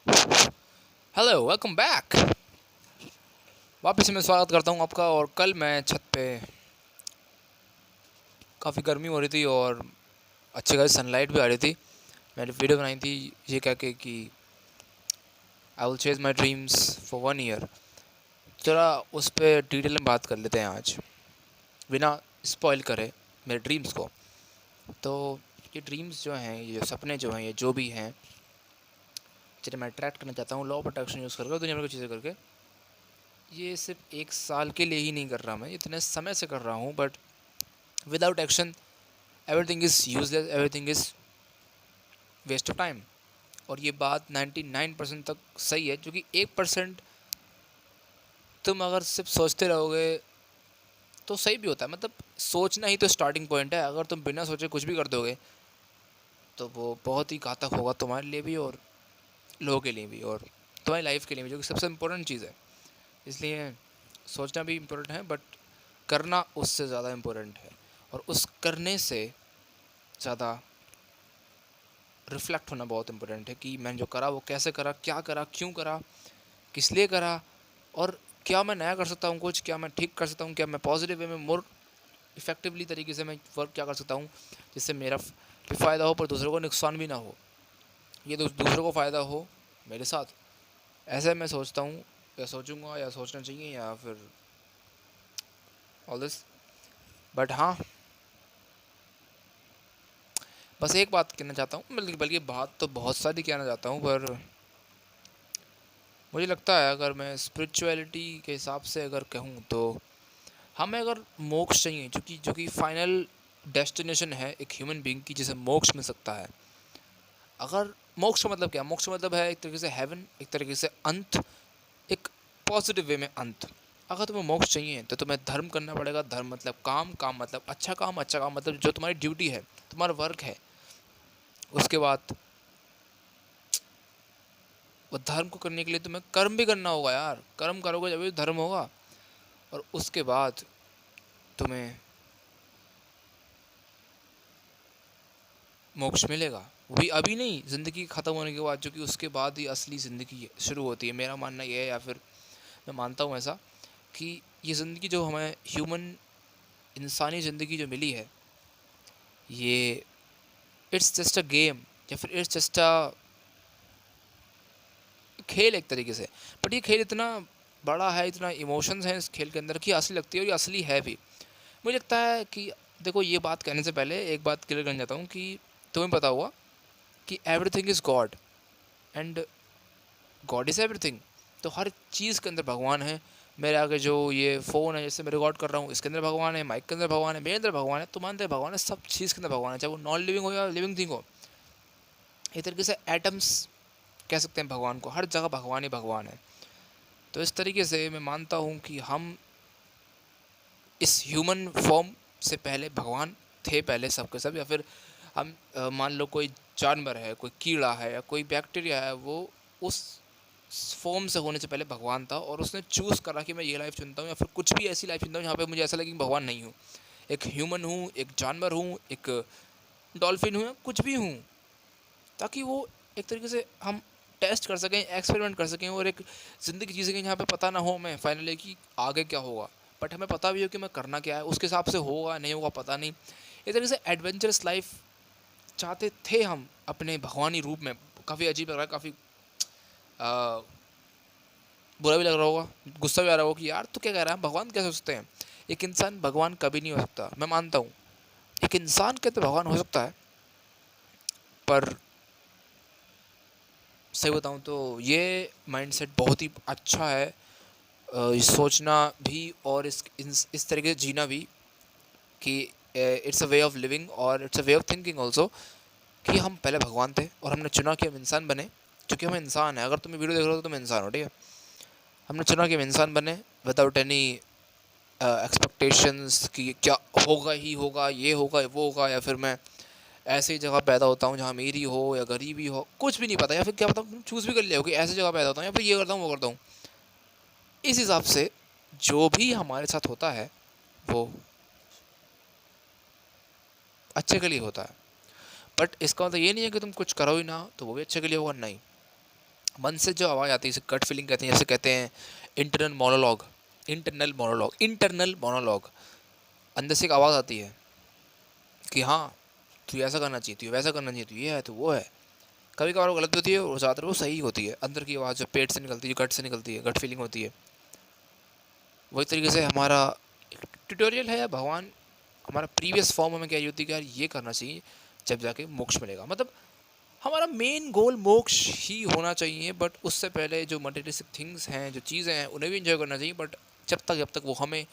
Hello, welcome back. वापस से मैं स्वागत करता हूँ आपका। और कल मैं छत पे काफ़ी गर्मी हो रही थी और अच्छी खासी सनलाइट भी आ रही थी। मैंने वीडियो बनाई थी ये कह के कि I will chase my dreams for 1 year. जरा उस पर डिटेल में बात कर लेते हैं आज, बिना स्पॉइल करे मेरे ड्रीम्स को। तो ये ड्रीम्स जो हैं, ये सपने जो हैं, ये जो भी हैं जिन्हें मैं अट्रैक्ट करना चाहता हूँ लॉ ऑफ अट्रैक्शन यूज़ करके, दुनिया भर की चीज़ें करके, ये सिर्फ 1 साल के लिए ही नहीं कर रहा मैं, इतने समय से कर रहा हूँ। But without action everything is useless, everything is waste of time. और ये बात 99% तक सही है, क्योंकि 1% तुम अगर सिर्फ सोचते रहोगे तो सही भी होता है। मतलब सोचना ही तो स्टार्टिंग पॉइंट है। अगर तुम बिना सोचे कुछ भी कर दोगे तो वो बहुत ही घातक होगा तुम्हारे लिए भी, और लोगों के लिए भी, और तुम्हारी लाइफ के लिए भी, जो कि सबसे इम्पोर्टेंट चीज़ है। इसलिए सोचना भी इम्पोर्टेंट है, बट करना उससे ज़्यादा इम्पोर्टेंट है। और उस करने से ज़्यादा रिफ्लेक्ट होना बहुत इम्पोर्टेंट है कि मैंने जो करा वो कैसे करा, क्या करा, क्यों करा, किस लिए करा, और क्या मैं नया कर सकता हूँ कुछ, क्या मैं ठीक कर सकता हूँ, क्या मैं पॉजिटिव वे में मोर इफेक्टिवली तरीके से मैं वर्क क्या कर सकता हूँ, जिससे मेरा भी फ़ायदा हो पर दूसरों को नुकसान भी ना हो। ये दूसरों को फ़ायदा हो मेरे साथ, ऐसे मैं सोचता हूँ, या सोचूंगा, या सोचना चाहिए, या फिर ऑल दिस। बट हाँ, बस एक बात कहना चाहता हूँ, बल्कि बात तो बहुत सारी कहना चाहता हूँ, पर मुझे लगता है अगर मैं स्पिरिचुअलिटी के हिसाब से अगर कहूँ तो हमें अगर मोक्ष चाहिए, जो कि फाइनल डेस्टिनेशन है एक ह्यूमन बीइंग की, जिसे मोक्ष मिल सकता है। अगर मोक्ष का मतलब क्या, मोक्ष का मतलब है एक तरीके से हेवन, एक तरीके से अंत, एक पॉजिटिव वे में अंत। अगर तुम्हें मोक्ष चाहिए तो तुम्हें धर्म करना पड़ेगा। धर्म मतलब काम, काम मतलब अच्छा काम, अच्छा काम मतलब जो तुम्हारी ड्यूटी है, तुम्हारा वर्क है। उसके बाद वो धर्म को करने के लिए तुम्हें कर्म भी करना होगा यार। कर्म करोगे जब भी धर्म होगा। और उसके बाद तुम्हें मोक्ष मिलेगा, वो भी अभी नहीं, ज़िंदगी ख़त्म होने के बाद, जो कि उसके बाद ही असली ज़िंदगी शुरू होती है। मेरा मानना ये है, या फिर मैं मानता हूँ ऐसा, कि ये ज़िंदगी जो हमें ह्यूमन, इंसानी ज़िंदगी जो मिली है, ये इट्स जस्ट अ गेम, या फिर इट्स जस्ट अ खेल एक तरीके से। बट ये खेल इतना बड़ा है, इतना इमोशंस हैं इस खेल के अंदर, कि असली लगती है, और ये असली है भी। मुझे लगता है कि देखो, ये बात कहने से पहले एक बात क्लियर करना चाहता हूँ कि तुम्हें पता हुआ कि everything is God, and God is everything. तो हर चीज़ के अंदर भगवान है। मेरे आगे जो ये फ़ोन है, जैसे मैं रिकॉर्ड कर रहा हूँ, इसके अंदर भगवान है, माइक के अंदर भगवान है, मेरे अंदर भगवान है, तुम्हारे अंदर भगवान है, सब चीज़ के अंदर भगवान है, चाहे वो नॉन लिविंग हो या लिविंग थिंग हो। एक तरीके से एटम्स कह सकते हैं भगवान को, हर जगह भगवान ही भगवान है। तो इस तरीके से मैं मानता हूँ कि हम इस ह्यूमन फॉर्म से पहले भगवान थे, पहले सबके सब। या फिर हम मान लो कोई जानवर है, कोई कीड़ा है, या कोई बैक्टीरिया है, वो उस फॉर्म से होने से पहले भगवान था, और उसने चूज़ करा कि मैं ये लाइफ चुनता हूँ, या फिर कुछ भी ऐसी लाइफ चुनता हूँ जहाँ पे मुझे ऐसा लगे कि भगवान नहीं हूँ। एक ह्यूमन हूँ, एक जानवर हूँ, एक डॉल्फिन हूँ, या कुछ भी हूँ, ताकि वो एक तरीके से हम टेस्ट कर सकें, एक्सपेरिमेंट कर सकें, और एक ज़िंदगी जी सकें जहाँ पे पता ना हो हमें फाइनली कि आगे क्या होगा, बट हमें पता भी हो कि मैं करना क्या है, उसके हिसाब से होगा नहीं होगा पता नहीं। एक तरीके से एडवेंचरस लाइफ चाहते थे हम अपने भगवानी रूप में। काफ़ी अजीब लग रहा है, काफ़ी बुरा भी लग रहा होगा, गुस्सा भी आ रहा होगा कि यार तू क्या कह रहा है, भगवान क्या सोचते हैं। एक इंसान भगवान कभी नहीं हो सकता। मैं मानता हूँ एक इंसान के अंदर भगवान हो सकता है, पर सही बताऊँ तो ये माइंडसेट बहुत ही अच्छा है। सोचना भी, और इस तरीके से जीना भी, कि it's a way of living, और it's a way of thinking also, कि हम पहले भगवान थे और हमने चुना कि हम इंसान बने, क्योंकि हम इंसान हैं। अगर तुम वीडियो देख रहे हो तो तुम इंसान हो, ठीक है। हमने चुना कि हम इंसान बने विदाउट एनी एक्सपेक्टेशंस कि क्या होगा ही होगा, ये होगा वो होगा, या फिर मैं ऐसी जगह पैदा होता हूँ जहाँ अमीरी हो या गरीबी हो, कुछ भी नहीं पता। या फिर क्या पता तुम चूज़ भी कर लिया हो कि ऐसी जगह पैदा होता हूँ, या फिर ये करता हूँ वो करता हूँ। इस हिसाब से जो भी हमारे साथ होता है वो अच्छे के लिए होता है। बट इसका मतलब ये नहीं है कि तुम कुछ करो ही ना तो वो भी अच्छे के लिए होगा, नहीं। मन से जो आवाज़ आती है इसे गट फीलिंग कहते हैं, जैसे कहते हैं इंटरनल मोनोलॉग। इंटरनल मोनोलॉग, अंदर से एक आवाज़ आती है कि हाँ तू ऐसा करना चाहिए, तू वैसा करना चाहिए, तू ये है, तू वो है। कभी कभार वो गलत होती है और ज़्यादातर वो सही होती है। अंदर की आवाज़ जो पेट से निकलती है, जो गट से निकलती है, गट फीलिंग होती है। वही तरीके से हमारा ट्यूटोरियल है या भगवान हमारा प्रीवियस फॉर्म हमें क्या होती है कि यार ये करना चाहिए, जब जाके मोक्ष मिलेगा। मतलब हमारा मेन गोल मोक्ष ही होना चाहिए, बट उससे पहले जो मटेरियलिस्टिक थिंग्स हैं, जो चीज़ें हैं, उन्हें भी एंजॉय करना चाहिए, बट जब तक वो हमें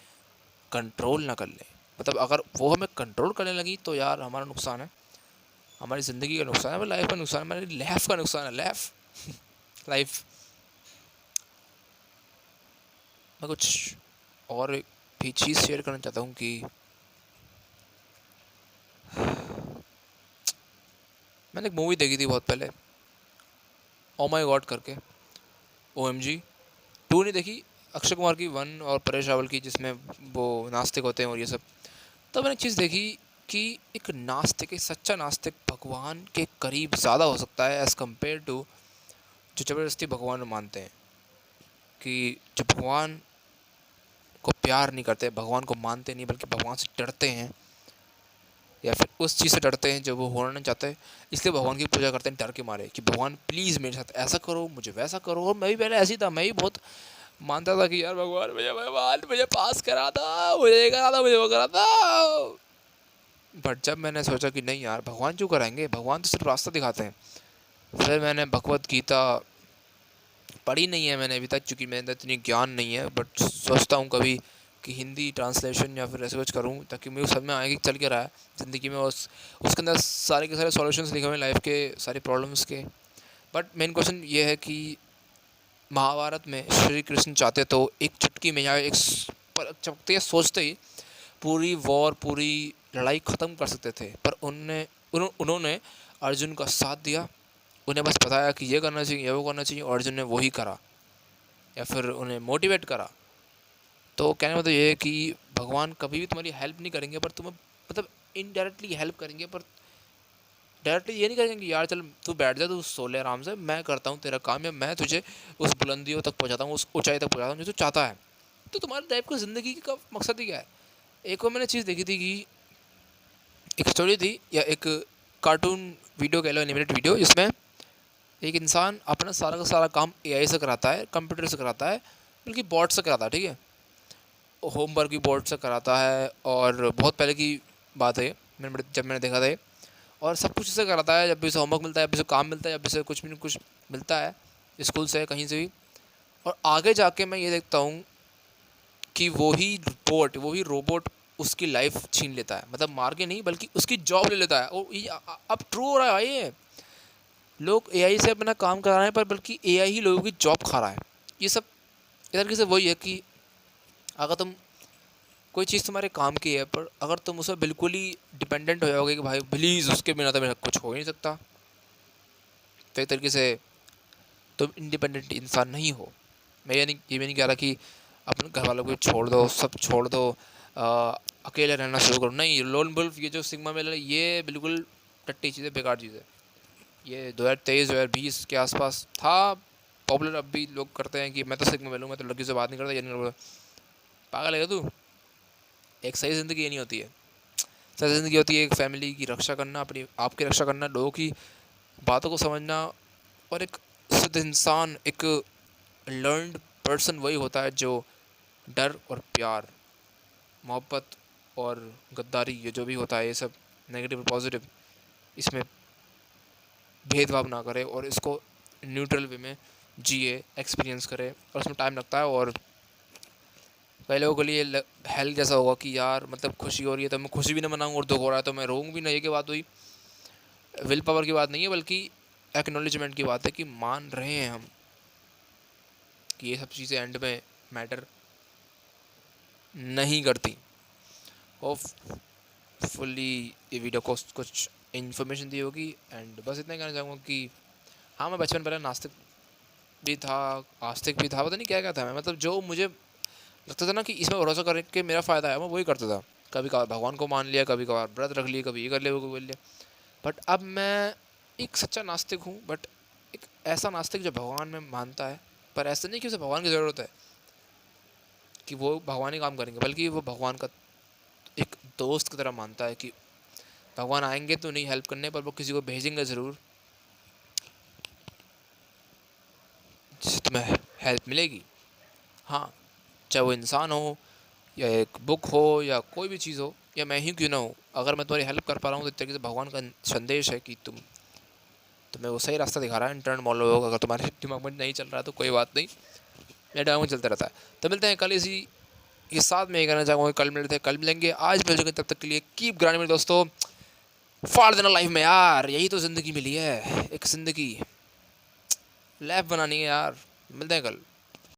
कंट्रोल ना कर ले। मतलब अगर वो हमें कंट्रोल करने लगी तो यार हमारा नुकसान है, हमारी ज़िंदगी का नुकसान है, हमारी लाइफ का नुकसान है, हमारी लाइफ का नुकसान है। लाइफ मैं कुछ और भी चीज़ शेयर करना चाहता हूँ कि मैंने एक मूवी देखी थी बहुत पहले, ओ माई गॉड करके, OMG। 2 नहीं देखी, अक्षय कुमार की 1 और परेश रावल की, जिसमें वो नास्तिक होते हैं और ये सब। तब मैंने एक चीज़ देखी कि एक नास्तिक, एक सच्चा नास्तिक भगवान के करीब ज़्यादा हो सकता है एज़ कम्पेयर टू जो ज़बरदस्ती भगवान में मानते हैं। कि जो भगवान को प्यार नहीं करते, भगवान को मानते नहीं, बल्कि भगवान से डरते हैं, या फिर उस चीज़ से डरते हैं जो वो होना नहीं चाहते, इसलिए भगवान की पूजा करते हैं डर के मारे कि भगवान प्लीज़ मेरे साथ ऐसा करो, मुझे वैसा करो। और मैं भी पहले ऐसी था, मैं भी बहुत मानता था कि यार भगवान मुझे पास करा था, मुझे ये करा था, मुझे वो करा था। बट जब मैंने सोचा कि नहीं यार, भगवान क्यों कराएंगे, भगवान तो सिर्फ रास्ता दिखाते हैं। फिर मैंने भगवत गीता पढ़ी नहीं है मैंने अभी तक, क्योंकि मेरे अंदर इतनी ज्ञान नहीं है, बट सोचता हूँ कभी कि हिंदी ट्रांसलेशन या फिर ऐसे कुछ करूँ, ताकि मुझे समझ में आए कि चल के रहा है ज़िंदगी में। उसके अंदर सारे के सारे सॉल्यूशंस लिखे हुए हैं लाइफ के सारे प्रॉब्लम्स के। बट मेन क्वेश्चन ये है कि महाभारत में श्री कृष्ण चाहते तो एक चुटकी में या एक चमकते या सोचते ही पूरी वॉर, पूरी लड़ाई ख़त्म कर सकते थे, पर उन्होंने अर्जुन का साथ दिया, उन्हें बस बताया कि ये करना चाहिए, ये वो करना चाहिए, और अर्जुन ने वही करा, या फिर उन्हें मोटिवेट करा। तो कहने का मतलब ये है कि भगवान कभी भी तुम्हारी हेल्प नहीं करेंगे, पर तुम्हें मतलब इनडायरेक्टली हेल्प करेंगे, पर डायरेक्टली ये नहीं करेंगे कि यार चल तू बैठ जा, तू सो ले आराम से, मैं करता हूँ तेरा काम, या मैं तुझे उस बुलंदियों तक पहुँचाता हूँ, उस ऊंचाई तक पहुँचाता हूँ जो तू चाहता है। तो तुम्हारी लाइफ को ज़िंदगी का मकसद ही क्या है। एक और मैंने चीज़ देखी थी कि एक स्टोरी थी या एक कार्टून वीडियो कह लो, एनिमेटेड वीडियो, जिसमें एक इंसान अपना सारा का सारा काम AI से कराता है, कंप्यूटर से कराता है, बल्कि बॉट से कराता है, ठीक है। होमवर्क भी बॉट से कराता है, और बहुत पहले की बात है जब मैंने देखा था ये। और सब कुछ इससे कराता है, जब भी उसे होमवर्क मिलता है, जब भी उसे काम मिलता है, जब भी उसे कुछ भी कुछ मिलता है स्कूल से, कहीं से भी। और आगे जाके मैं ये देखता हूँ कि वही रोबोट उसकी लाइफ छीन लेता है, मतलब मार के नहीं बल्कि उसकी जॉब ले लेता है। और ये अब ट्रू हो रहा है, ये लोग AI से अपना काम करा रहे हैं, पर बल्कि AI ही लोगों की जॉब खा रहा है। ये सब एक तरीके से वही है कि अगर तुम कोई चीज़ तुम्हारे काम की है, पर अगर तुम उसे बिल्कुल ही डिपेंडेंट हो जाओगे कि भाई प्लीज़ उसके बिना तो मेरा कुछ हो ही नहीं सकता, तो एक तरीके से तुम इंडिपेंडेंट इंसान नहीं हो। ये भी नहीं कह रहा कि अपने घर वालों को छोड़ दो, सब छोड़ दो, अकेले रहना शुरू करो। नहीं, लोन वुल्फ ये जो सिग्मा मेल है, ये बिल्कुल टट्टी चीज़ है, बेकार चीज़ है। ये 2023 2020 के आसपास था पॉपुलर। अब भी लोग करते हैं कि मैं तो सिग्मा मेल हूँ, मैं तो लड़की से बात नहीं करता, ये नहीं करता। पागल है तू। एक सही ज़िंदगी ये नहीं होती है। सही ज़िंदगी होती है एक फैमिली की रक्षा करना, अपनी आपकी रक्षा करना, लोगों की बातों को समझना, और एक शुद्ध इंसान, एक लर्नड पर्सन वही होता है जो डर और प्यार, मोहब्बत और गद्दारी, ये जो भी होता है, ये सब नेगेटिव और पॉजिटिव, इसमें भेदभाव ना करे और इसको न्यूट्रल वे में जिए, एक्सपीरियंस करे। और उसमें टाइम लगता है, और कई लोगों के लिए हेल जैसा होगा कि यार मतलब खुशी हो रही है तो मैं खुशी भी ना मनाऊँ, और दुख हो रहा है तो मैं रोऊँ भी ना। ये की बात हुई, विल पावर की बात नहीं है, बल्कि एक्नॉलेजमेंट की बात है कि मान रहे हैं हम कि ये सब चीज़ें एंड में मैटर नहीं करती। होपफुली ये वीडियो को कुछ इन्फॉर्मेशन दी होगी, एंड बस इतना ही कहना चाहूँगा कि हाँ, मैं बचपन पहले नास्तिक भी था, आस्तिक भी था, पता नहीं क्या क्या था मैं। मतलब जो मुझे लगता था ना कि इसमें भरोसा करके मेरा फ़ायदा है, मैं वही करता था। कभी कभार भगवान को मान लिया, कभी कभार व्रत रख लिया, कभी ये कर लिया, वो कर लिया। बट अब मैं एक सच्चा नास्तिक हूँ, बट एक ऐसा नास्तिक जो भगवान में मानता है, पर ऐसा नहीं कि उसे भगवान की ज़रूरत है कि वो भगवान ही काम करेंगे, बल्कि वो भगवान का एक दोस्त की तरह मानता है कि भगवान आएंगे तो नहीं हेल्प करने, पर वो किसी को भेजेंगे ज़रूर जिससे तुम्हें हेल्प मिलेगी। हाँ, चाहे वो इंसान हो या एक बुक हो या कोई भी चीज़ हो या मैं ही क्यों ना हो, अगर मैं तुम्हारी हेल्प कर पा रहा हूँ तो एक तरीके से भगवान का संदेश है कि तुम्हें वो सही रास्ता दिखा रहा है। इंटरनेट मान लो, अगर तुम्हारे दिमाग में नहीं चल रहा है तो कोई बात नहीं, मेरे दिमाग में चलता रहता है। तो मिलते हैं कल इसी के साथ में, ये कहना चाहूँगा कल मिलते हैं, कल मिलेंगे, आज मिल चुके, तब तक के लिए कीप ग्राइंडिंग मेरे दोस्तों। फाड़ देना लाइफ में यार, यही तो ज़िंदगी मिली है, एक ज़िंदगी लाइफ बनानी है यार। मिलते हैं कल।